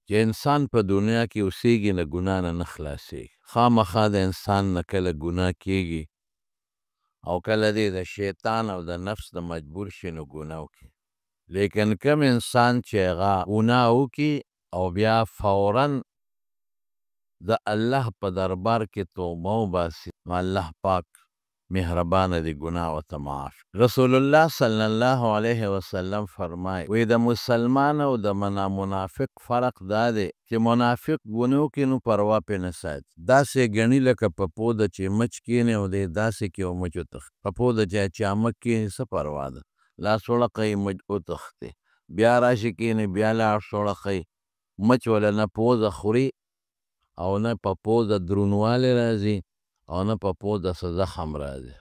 چې انسان په دنیا کې اوسېږي نه ګناه نه خلاصېږي. خامخا د انسان نه کله ګناه کېږي او کله دې د شیطان او د نفس د مجبور شي نو ګناه وکړي. لیکن کم انسان چې هغه ګناه وکړي او بیا فوراً د الله په دربار کې توبه وباسي نو الله پاک مهربانه دی، ګناه ورته معاف. رسول الله صلی الله علیه وسلم فرمایي وی د مسلمان او د منافق فرق دا دی چې منافق ګناه وکړي نو پروا پرې نه ساتي، داسې ګڼي لکه په پوده چې مچ کښېني او دی داسې کې او مچ وتښتي. په پوده چې چامک کښېني څه پروا ده، لاس وړقوي مچ وتښتي، بیا راشي کښېني بیا لاس وړقوي، مچ وله نه پوزه خوري او نه په پوزه دروندوالی راځي او نه په پوزه څه زخم راځي.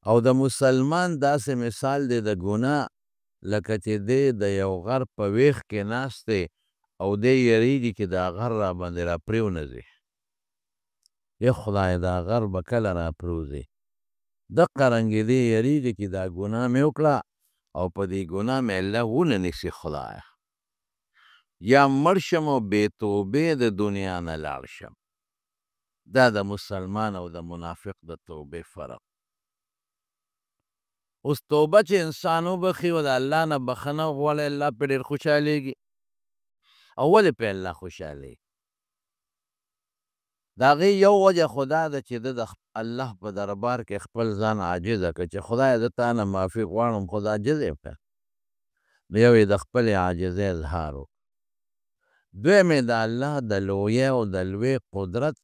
او د مسلمان داسې مثال دی د ګناه لکه چې دی د یو غر په ویښ کې ناست دی او دی یریږي چې دا غر را باندې را پرېونځي، ای خدای دا غر به کله را پروځي. دقه رنګې دی یریږي چې دا ګناه مې وکړه او په دې ګناه مې الله ونه نیسي خدایه، یا مړ شم او بې توبې د دنیا نه لاړ شم. دا د مسلمان او د منافق د توبې فرق. اوس توبه چې انسان وبخي او د الله نه بخښنه وغواړي، الله پرې ډېر خوشحالېږي. او ولې پرې الله خوشحالېږي؟ د هغې یو وجه خو دا ده چې ده د الله په دربار کې خپل ځان عاجزه کړه چې خدایه زه تا نه معافي غواړم خو دا عاجز یم که. نو یو یې د خپلې عاجزۍ اظهار وکړه، دویم یې د الله د لویۍ او د لوی قدرت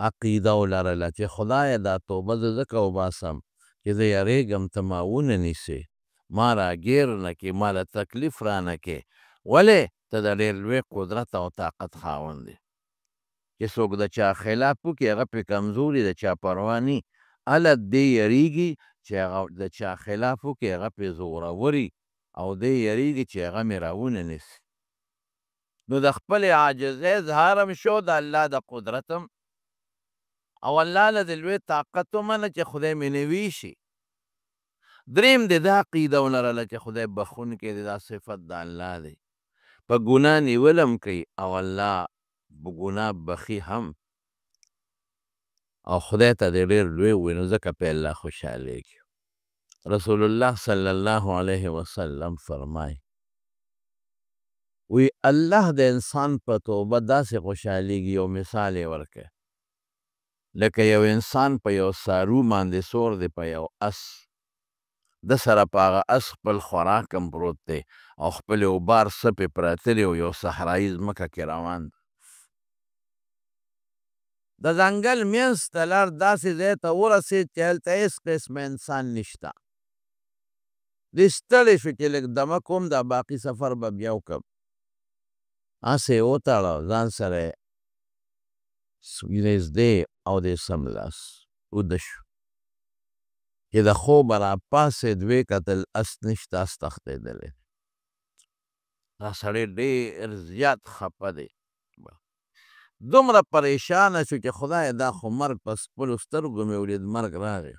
عقیده ولرله چې خدایه دا توبه زه ځکه وباسم چې زه یریږم ته ما ونه نیسې، ما راګیر نه کړې، ما له تکلیف را نه کړې. ولې؟ ته د ډېر لوی قدرت او طاقت خاوند یې چې څوک د چا خلاف وکړي هغه پرې کمزوري د چا پروا ني. هله دې یریږي چې هغه د چا خلاف وکړي هغه پرې زوروري او دې یریږي چې هغه مې راونه نیسي. نو د خپلې عاجزۍ اظهار هم شو، د الله د قدرت هم، او الله له د لوی طاقت ومنه چې خدای مې نه ویشي. دریم د دا عقیده ولرله چې خدای بخښونکی دی، دا صفت د الله دی. په ګناه نیول هم کوي او الله په ګناه بخي هم، او خدای ته دې ډېر لوی ووایي نو ځکه پرې الله خوشحالېږي. رسول الله صلی الله علیه وسلم فرمایي وی الله د انسان په توبه داسې خوشحالېږي، یو مثال یې ورکړی لکه یو انسان په یو سارو باندې سور دی په یو اس، د سره په هغه اس خپل خوراک هم پروت دی او خپلې اوبار سپې پراته دي او یو صحرایي ځمکه کې روان دی. د ځنګل منځ ته لاړ، داسې ځای ته ورسېد چې هلته هېڅ قسمه انسان نشته. دی ستړی شو چې لږ دمه کوم دا باقي سفر به بیا وکړم. هسې یې وتړه ځان سره یې نږدې او دی سملاس وده شو چې د خوبه راپاڅېد ویې کتل اس نشته، اس تښتېدلی. دا سړی ډېر زیات خفه دی، دومره پریشانه شو چې خدایه دا خو مرګ په خپلو سترګو مې ولید، مرګ راغی،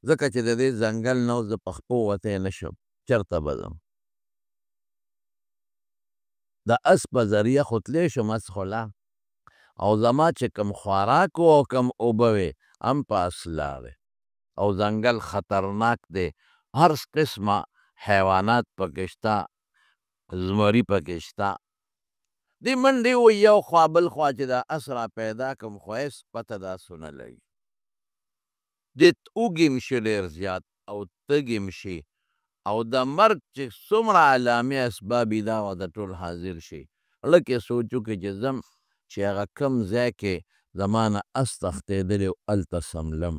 ځکه چې د دې ځنګل نه اوس زه په خپو وتی نه شم، چېرته به ځم؟ د اس په ذریعه خو تلی شم، اس خو لا، او زما چې کوم خوراک و او کوم اوبه وې هم په اس لاړې، او ځنګل خطرناک دی، هر قسمه حیوانات پکې شته، زمري پکې شته. دې منډې ووایي یو خوا بل خوا چې دا اس را پیدا کړم خو هېڅ پته د اسو نه لګي. دې اوږې م شي ډېر زیات او تږې م شي او د مرګ چې څومره علامې اسباب یې دا وه د ټول حاضر شي. زړه کې سوچ وکړي چې ځم چې هغه کوم ځای کې زما نه اس تښتېدلی و هلته څملم.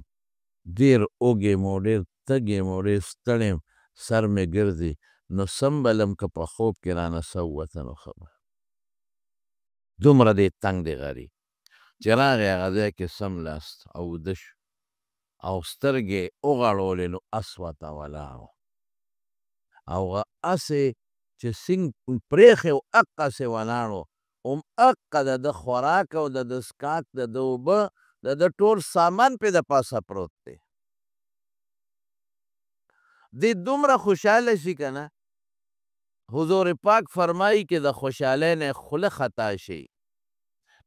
ډېر اوږې م و، ډېر تږې م و، ډېر ستړی م، سر مې ګرځي، نو سمبلم که په خوب کې رانه څه ووته نو خبره. دومره دې تنګ دی غري چې راغی هغه ځای کې سملاست او وده شو او سترګې وغړولې نو اس ورته ولاړ و، او هغه اسې چې سینګ پرېښی و هقسې ولاړ و، همهغه د ده خوراک او د ده څښاک، د ده اوبه، د ده ټول سامان پرې د پاسه پروت دی. دی دومره خوشحاله شي که نه حضور پاک فرمایي چې د خوشحالۍ نه خوله خطا شي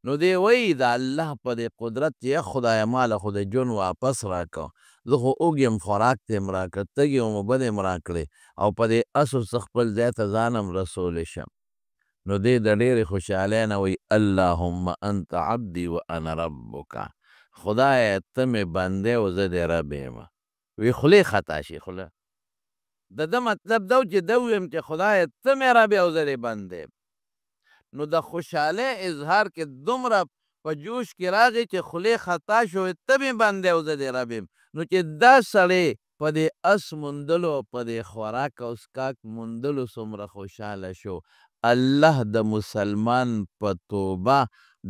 نو دی وایي د الله په دې قدرت چې یا خدایه ماله خو د ژوند واپس راکړه زه خو اوږ یم خوراک ته یم راکړه تږي یم اوبه دې م راکړې او په دې اسو څه خپل ځای ته ځان هم رسولی شم نو دی د ډېرې خوشحالۍ نه وایي اللهم انت عبدي و انا ربک خدایه ته مې بندې او زه دې رب یم وی خولې خطا شي خوله د ده مطلب دا و چې ده ویم چې خدایه ته مې رب یې او زه دې بندې نو د خوشحالۍ اظهار کې دومره په جوش کې راغی چې خولې خطا شوې ته مې بندې او زه دې رب یم نو چې دا سړی په دې اس موندلو او په دې خوراک او څښاک موندلو څومره خوشحاله شو الله د مسلمان په توبه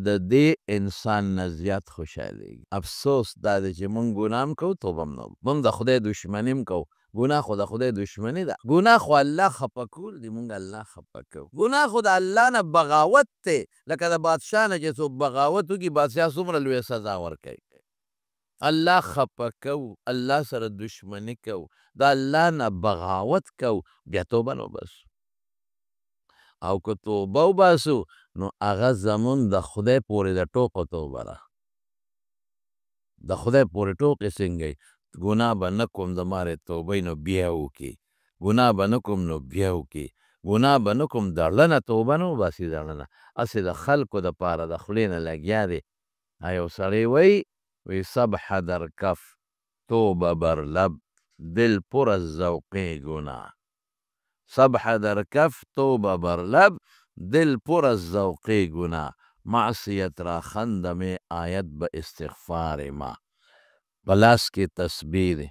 د دې انسان نه زیات خوشحالېږي افسوس دا دی چې مونږ ګناه هم کوو توبه هم نه مونږ د خدای دشمني هم کوو ګناه خو د خدای دشمني ده ګناه خو الله خفه کول دي مونږ الله خفه کوو ګناه خو د الله نه بغاوت دی لکه د بادشاه نه چې څوک بغاوت وکړي بادشاه څومره لویه سزا ورکوي الله خفه کوو الله سره دشمني کوو د الله نه بغاوت کوو بیا توبه نه وباسو او که توبه وباسو نو هغه زمون د خدای پورې د ټوکو توبه ده د خدای پورې ټوکې څنګه ګناه به نه کوم د مارې توبې نو بیا وکړي ګناه به نه کوم نو بیا وکړي ګناه به نه کوم دړنه توبه نه وباسي دړنه هسې د خلکو دپاره د خولې نه لګیا دی یو سړی وی سبحه در کف توبه بر لب دل پر از ذوقه گناه سبحه در کف توبه بر لب دل پر از ذوقه گناه معصیت را خندم آید به استغفار ما بلاس کې تسبیح دی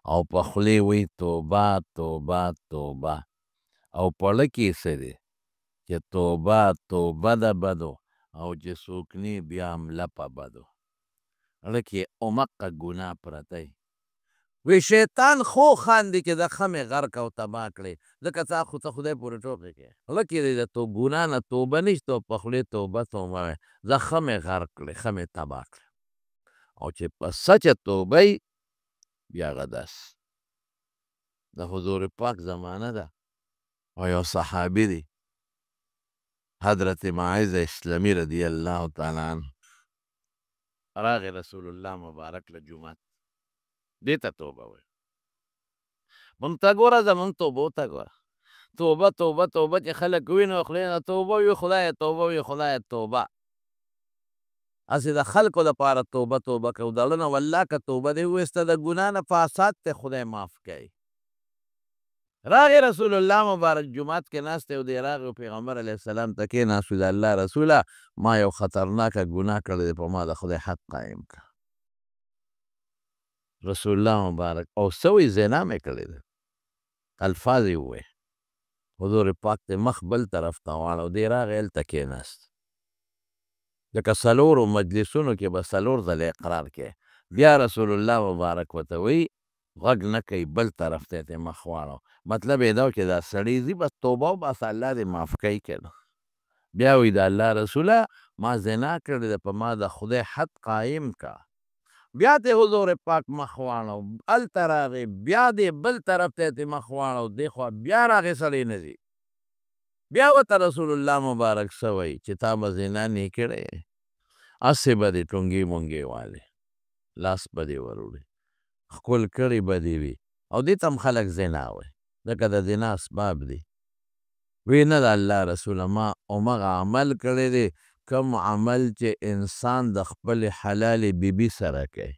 او په خولې وی توبه توبه توبه او پړه کې څه دی چې توبه توبه د بدو او چې څوک نی بیا هم لپه بدو زړه کې عمقه ګناه پرتی وی شیطان خو خاندي چې د خمې غرق او تباه کړې ځکه څه خو ته خدای پورې ټوکې کوې زړه کې د ګناه نه توبه نشته او په خولې توبه توبه وایې زه خمې غرق کړې خمې تباه کړې او چې په سچه توبه یې بیا هغه داسې د حضور پاک زمانه ده او یو صحابي دی حضرت معاذ اسلامي رضی الله تعالی عنه راغی رسول الله مبارک له جومات دې ته توبه وایي مونږ ته ګوره زمونږ توبو ته ګوره توبه توبه توبه چې خلک ووینو خولې نه توبه وي خدایه توبه وي خدایه توبه هسې د خلکو دپاره توبه توبه کوو د زړه نه والله که توبه دې وویسته د ګناه نه فاساد ته خدای معاف کوي راغی رسول الله مبارک جومات کې ناست دی او دی راغی پیغمبر علیه السلام ته کېناست د الله رسوله ما یو خطرناکه ګناه کړی دی په ما د خدای حق قایم کړه رسول الله مبارک او څه وایي زنا مې کړی دی الفاظ یې ووایي حضور پاک ته مخ بل طرف ته واړه او دی راغی هلته کېناست لکه څلورو مجلسونو کې به څلور ځله اقرار کوي بیا رسول الله مبارک ورته وایي غږ نه کوي بل طرف ته یې مخ واړو مطلب یې دا و چې دا سړی ځي بس توبه وباسه الله دې معاف کوي که نه بیا وایي د الله رسوله ما زنا کړې ده په ما د خدای حد قایم کا بیا ته حضور پاک مخ واړو هلته راغی بیا دې بل طرف ته یې مخ واړو دې خوا بیا راغی سړی نه ځي بیا ورته رسول الله مبارک څه وایي چې تا به زنا نه کړې هسې به دې ټونګې مونګې والې لاس به دې وروړي ښکل کړي به دې وي او دې ته هم خلک زنا وایي ځکه د زنا اسباب دي وی نه د الله رسوله ما همغه عمل کړی دی کم عمل چې انسان د خپل حلالې بیبي سره کوي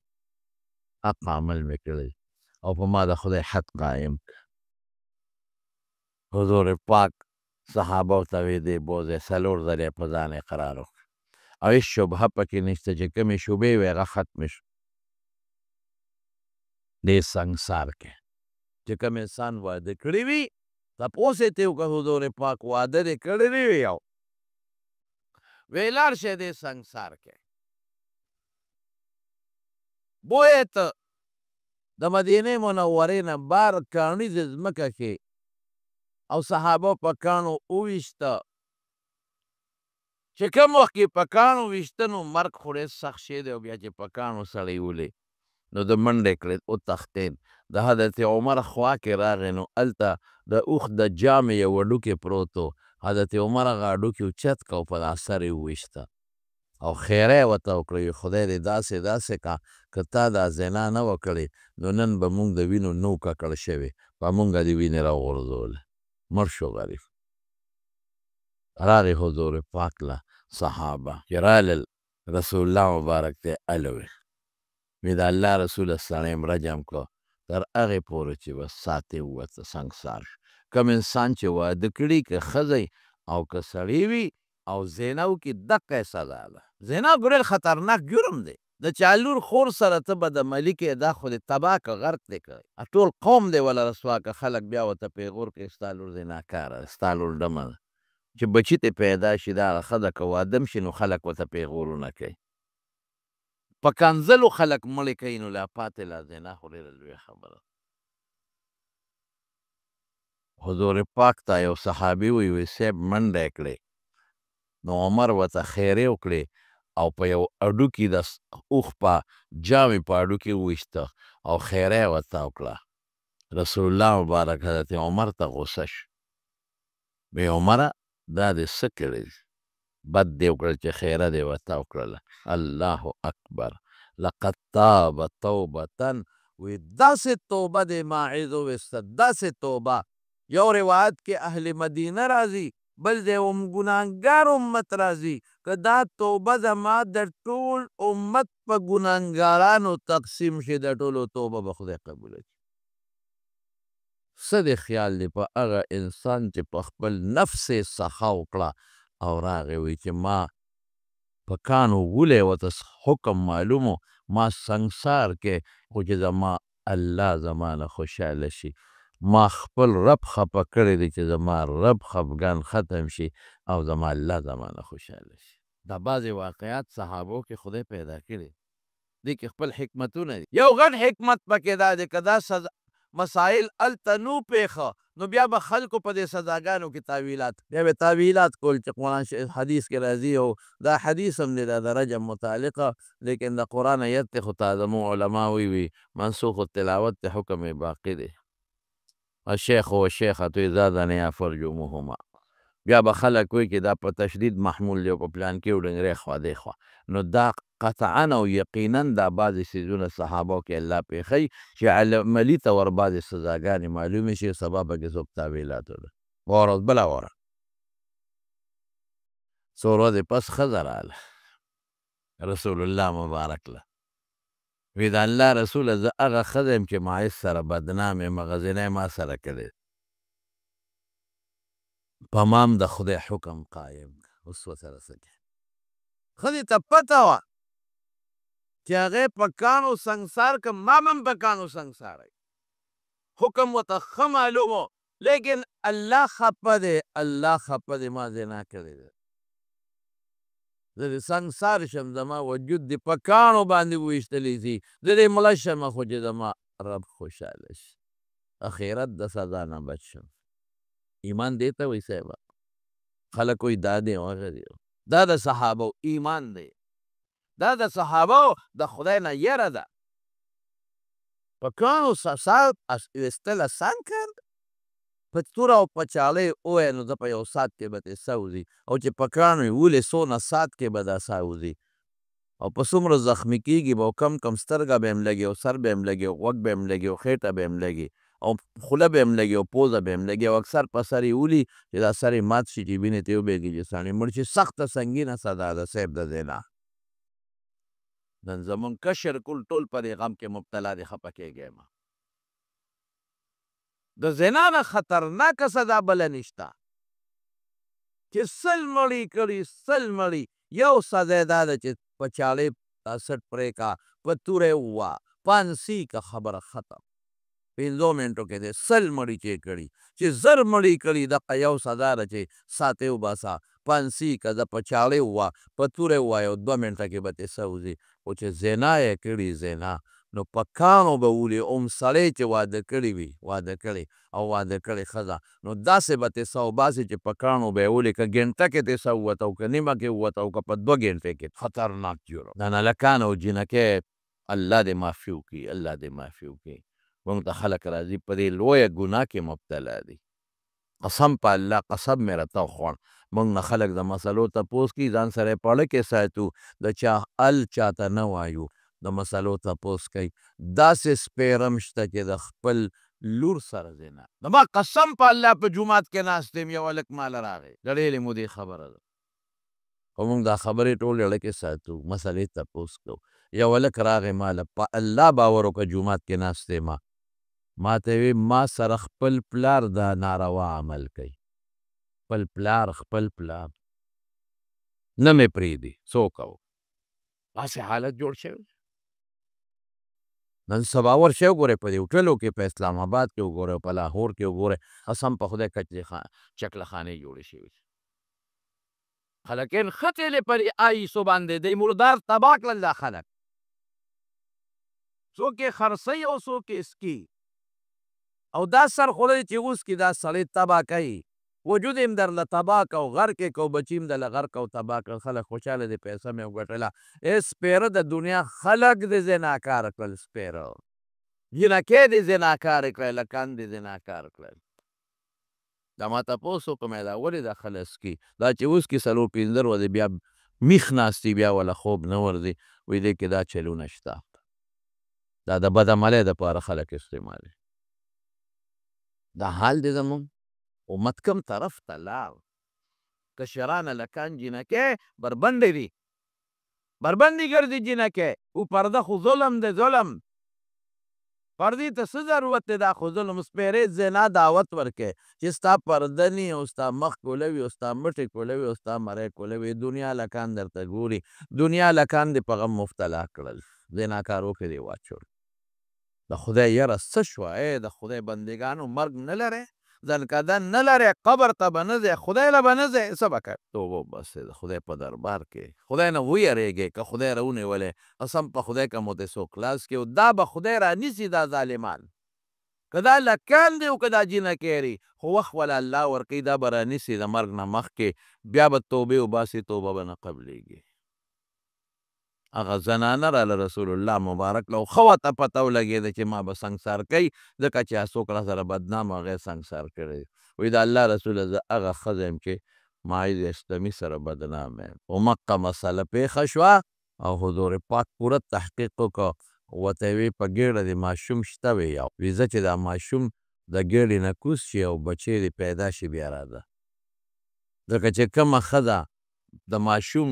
حق عمل مې کړی او په ما د خدای حد قایم حضور پاک صحابه ورته وی دی بوځئ څلور ځله یې په ځان اقرار وکړ او هېڅ شبهه پکې نشته چې کومې شبهې وې هغه ختمې شو دې سنګسار کې چې کوم انسان واده کړی وي تپوس یې ترې وکړه حضور پاک واده دې کړی نه وي یو وی لاړ شی دې سنګسار کې بویې ته د مدینې منورې نه بار کاڼیزې ځمکه کې او صحابه په کاڼو وویشته چې کوم وخت کې په کاڼو ویشته نو مرګ خو ډېر سخت شی دی او بیا چې په کاڼو سړی ولې نو د منډې کړې وتښتېد د حضرت عمر خوا کې راغی نو هلته د اوښ د جامې یو هډوکی پروت و. حضرت عمر هغه هډوکي اوچت که او په دا سر یې وویشته او خیره یې ورته وکړه. وي خدای دې داسې داسې کا که تا دا زنا نه وه کړې نو نن به مونږ د وینو نو ککړ شوې په مونږه دې وینې راغورځولې. مړ شو غریب. راغی حضور پاک له صحابه چې رالل رسول الله مبارک ته الوی وی د الله رسول سړی م رجم کړو تر هغې پورې چې بس ساتې ووته سنګسار شو. کوم انسان چې واده کړي که ښځی او که سړی وي او زنا وکړي دقه یې سزا ده. زنا ګورې خطرناک جرم دی. د چا لور خور سره ته بدعملي کوې دا خو دې تباه که غرق دې کړی ټول قوم دی وله رسوا که خلک بیا ورته پیغور کوي ستا لور زناکاره ده ستا لور ډمه ده چې بچي ته پیدا شي دا هغه ښځه که واده م شي نو خلک ورته پیغورونه کوي. په کنځلو خلک مړې کوي نو لا پاتې لا زنا خو ډېره لویه خبره. حضور پاک ته یو صحابي وی صاحب منډه یې کړې نو عمر ورته خیرې وکړې او په یو هډوکي د اوښ په جامې په هډوکي وویشته او خیره یې ورته وکړه. رسول الله مبارک حضرت عمر ته غوسه شو. وی عمره دا دې څه کړي بد دې وکړل چې خیره دې ورته وکړله. الله اکبر لقد تاب توبتن وی داسې توبه دې ماعز وویسته داسې توبه. یو روایت کې اهل مدینه راځي بل دی ګناهګار امت راځي که دا توبه زما د ټول امت په ګناهګارانو تقسیم شي د ټولو توبه به خدای قبوله کړي. څه دې خیال دی په هغه انسان چې په خپل نفس یې سخا وکړه او راغی وی چې ما په کانو ولی ورته حکم معلومو ما سنګسار کې خو چې زما الله زما نه خوشحاله شي ما خپل رب خفه کړی دی چې زما رب خفګان ختم شي او زما الله زما نه خوشحاله شي. دا بعضې واقعات صحابو کې خدای پیدا کړي دې کې خپل حکمتونه دي. یو غټ حکمت پکې دا دی که دا مسائل هلته نو پیښه نو بیا به خلکو په دې سزاګانو کې تاویلات بیا به تاویلات کول چې قرآن حدیث کې راځي او دا حدیث هم دی دا د رجم متعلقه لیکن د قرآن ایت دی خو تازمو علما وی منسوخ التلاوت ته حکم باقی دی. الشیخ و الشیخة اذا زنیا فرجموهما بیا به خلک وی چې دا په تشدید محمول دی په پلان کې وډنګرې خوا دی خوا نو دا قطعا او یقینا دا بعضې څیزونه صحابو کې الله پېښوي چې عملي ته ور بعضې سزاګانې معلومې شي سبا پکې څوک تاویلاتو ده. ورځ بله ورځ څو ورځې پس ښځه راغله رسول الله مبارک له وی د الله رسوله زه هغه ښځه یم چې معیز سره بدنام یم هغه زنا ما سره کړې په مام د خدای حکم قایم اوس ورسره څه کوې. ښځې ته پته وه چې هغې په کانو سنګسار که ما هم په کانو سنګساروي حکم ورته ښه معلوم و لیکن الله خفه دی الله خفه دی ما زنا کړې ده زه دې سنګسار شم زما وجود دې په کاڼو باندې وویشتلی سي زه دې مړه شمه خو چې زما رب خوشحاله شي اخرت د سزا نه بچ شم. ایمان دې ته وایي صاحبه خلک وایي دا دی هغه دی دا د صحابو ایمان دی دا د صحابو د خدای نه یره ده. په کاڼو سر ویستل اسان کار په توره او په چاړۍ ووایه نو زه په یو ساعت کې به ترې سوځي او چې په کاڼو یې ولې څونه ساعت کې به دا سوځي او په څومره زخمي کېږي به او کم کم سترګه به هم لګي او سر به هم لګي او غوږ به هم لګي او خېټه به هم لګي او خوله به هم لګي او پوزه به هم لګي او اکثر په سر یې ولي چې دا سر یې مات شي چې وینې ته وبهېږي چې سړی مړ شي سخته سنګینه سزا ده صاحب د زنا. نن زمونږ کشر کل ټول په دې غم کې مبتلا دی خفه کېږی مه د زنا نه خطرناکه سزا بله نشته چې سل مړي کړي سل مړي یو سزا یې دا ده چې په چاړې سټ پرې کا په توره یې ووه پانسي که خبره ختم 5 منټو کې دی سل مړي چې کړي چې زر مړي کړي دغه یو سزا ده چې ساته یې وباسه پانسي که زه په چاړې ووه په توره یې ووه یو 2 منټه کې به ترې سوځي خو چې زنا یې کړي زنا نو په کاڼو به ولي اوم سړی چې واده کړي وي واده کړي او واده کړې ښځه نو داسې به ترې سه وباسي چې په کاڼو به یې ولي که ګنټه کې ترې سه ووته او که نیمه کې ووته او که په 2 ګنټې کې خطرناک جرم دا هلکان او جینکۍ الله دې معافي وکړي الله دې معافي وکړي موږ ته خلک راځي په دې لویه ګناه کې مبتلا دي قسم په الله قسم مې راته وخوړ موږ نه خلک د مسلو تپوس کوي ځان سره یې پړه کې ساتو د چا ال چاته نه وایو د مسلو تپوس کوي داسې سپېره هم شته چې د خپل لور سره زنا زما قسم په الله په جومات کې ناست یم یو هلک ماله راغی د ډېرې مودې خبره ده خو موږ دا خبرې ټول زړه کې ساتو مسلې تپوس کوو یو هلک راغی ماله په الله باور وکړه جومات کې ناست یم ما ته وی ما سره خپل پلار دا ناروا عمل کوي خپل پلار نه مې پرېږدي څوک او داسې حالت جوړ شوی نن سبا ورشئ وګورئ په دې هوټلو کې په اسلام آباد کې وګورئ په لاهور کې وګورئ قسم په خدای چکلخانې جوړې شوي خلک انخطې پرې آیسو باندې دی مردار تباه کړل دا خلک څوک یې خرڅوي او څوک یې سکي او دا سر خوری چې اوس کې دا سړی تباه کوي وجود یې درله تباه کو غر کې کو بچي هم دله غر کو تباه کړل خلک خوشحاله دي پیسه مې وګټله ای سپېره د دنیا خلک د زناکار کړل سپېره جنکۍ د زناکار کړل لکان د زناکار کړل دا ما تپوس وکړم دا ولې دا خلک سکي دا چې اوس کې څلور پنځه ورځې بیا میخ ناستي بیا وله خوب نه ورځي وایي دې کې دا چلونه شته دا د بدعملۍ دپاره خلک استعمالوي دا حال دی زمونږ امت کم طرف ته لاړ کشران هلکان جینکۍ بربنډې دي بربنډې ګرځي جینکۍ او پرده خو ظلم دی ظلم پردې ته څه ضرورت دی دا خو ظلم سپېرې زنا دعوت ورکړې چې ستا پرده نی او ستا مخ کولوي او ستا مټې کولوي او ستا مری کولوي دنیا هلکان درته ګوري دنیا هلکان دې په غم مبتلا کړل زناکارو کې دې واچول د خدای یره څه شوه ای د خدای بندګانو مرګ نه لرئ ځنکدن نه لرئ قبر ته به نه ځئ خدای له به نه ځئ څه به کوئ توبه وباسئ د خدای په دربار کې خدای نه ویرېږئ که خدای راونیولی قسم په خدای که مو دې څوک لاس کړي دا به خدای رانیسي دا ظالمان که دا لکان دی او که دا جینکۍ دي خو وخت وله الله ورکوي دا به رانیسي د مرګ نه مخکې بیا به توبې وباسي توبه به نه قبلېږي هغه زنانه راله رسول الله مبارک له ښه ورته پته ولګېده چې ما به سنګسار کوي ځکه چې څوک را سره بدنام هغه یې سنګسار کړی دی وایي د الله رسوله زه هغه ښځه یم چې ماعز اسلامي سره بدنام یم خو مقه مسله پیښه شوه او حضور پاک پوره تحقیق وکړه ورته یې وی په ګېډه دې ماشوم شته وی وي زه چې دا ماشوم د ګېډې نه کوز شي او بچی دې پیدا شي بیا راځه ځکه چې کومه ښځه د ماشوم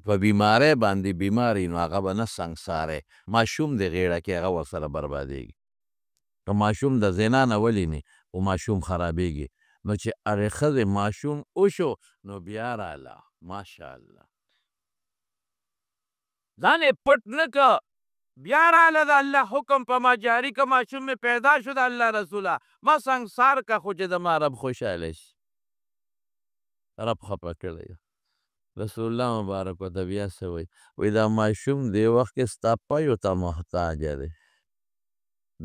په بیماری باندې بیماری نو هغه به نه سنګساری ماشوم د غېړه کې هغه ورسره بربادېږي که ماشوم د زنا نه ولینې او ماشوم خرابېږي نو چې هغې ښځې ماشوم وشو نو بیا راله ماشاءالله ځان یې پټ نه که بیا راله د الله حکم په ما جاري که ماشوم مې پیدا شو د الله رسوله ما سنګسار که خو چې زما رب خوشحاله شي رب خفه کړی رسول الله مبارک ورته بیا څه وایي دا ماشوم دې وخت کې ستا پیو ته محتاجه دی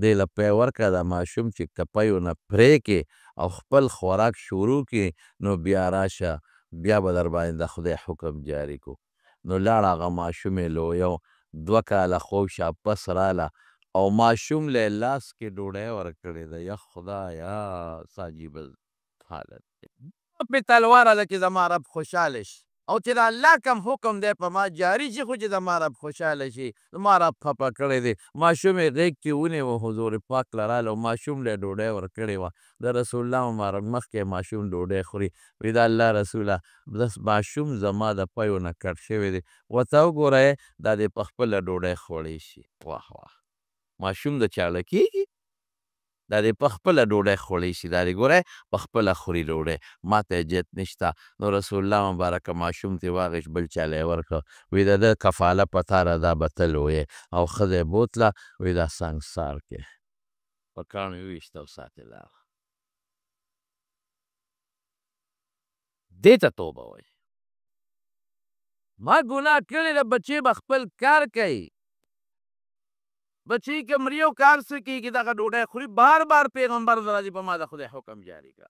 دې له پی ورکړه دا ماشوم چې که پیو نه پرې کې او خپل خوراک شروع کې نو بیا راشه بیا به در باندې د خدای حکم جاري کو نو لاړ هغه ماشوم یې لویو 2 کاله خوب شاپس راله او ماشوم له لاس کې ډوډۍ ورکړې ده یا خدایا څه عجیبه حالت دی پې تلواره ده چې زما رب خوشحاله شي او چې د الله کم حکم دی په ما جاري شي خو چې زما رب خوشحاله شي زما رب خفه کړی دی ماشوم یې غېږ کې ونیوه حضور پاک له راله او ماشوم له یې ډوډۍ ورکړې وه د رسول الله مبارک مخکې ماشوم ډوډۍ خوري وایي د الله رسوله بس ماشوم زما د پیو نه کټ شوی دی ورته وګورئ دا دې په خپله ډوډۍ خوړی شي واه واه ماشوم د چاړه کېږي دا دې په خپله ډوډۍ خوړی شي دا دې ګورئ په خپله خوري ډوډۍ ما ته حاجت نشته نو رسول الله مبارکه ماشوم ترې واخېست بل چا له یې ورکړه وایي د ده کفاله په تا ده دا به تل ویې او ښځه یې بوتله وایي دا سنګسار کې په کاڼو یې وویشته او ساتې لاړه دې ته توبه وایي ما ګناه کړې ده بچې به خپل کار کوي بچی که مریو کار څه کېږي دغه ډوډۍ خوري بار بار پیغمبر راځي په ما د خدای حکم جاري کړه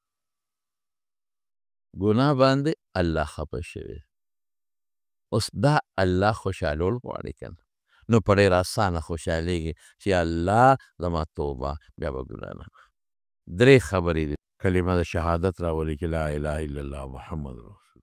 ګناه باندې الله خفه شوی اوس دا الله خوشحالول غواړي که نه نو په ډېر اسانه خوشحالېږي چې الله زما توبه بیا به ګناه نه 3 خبرې دي کلمه د شهادت راولي چې لا اله الا الله محمد رسول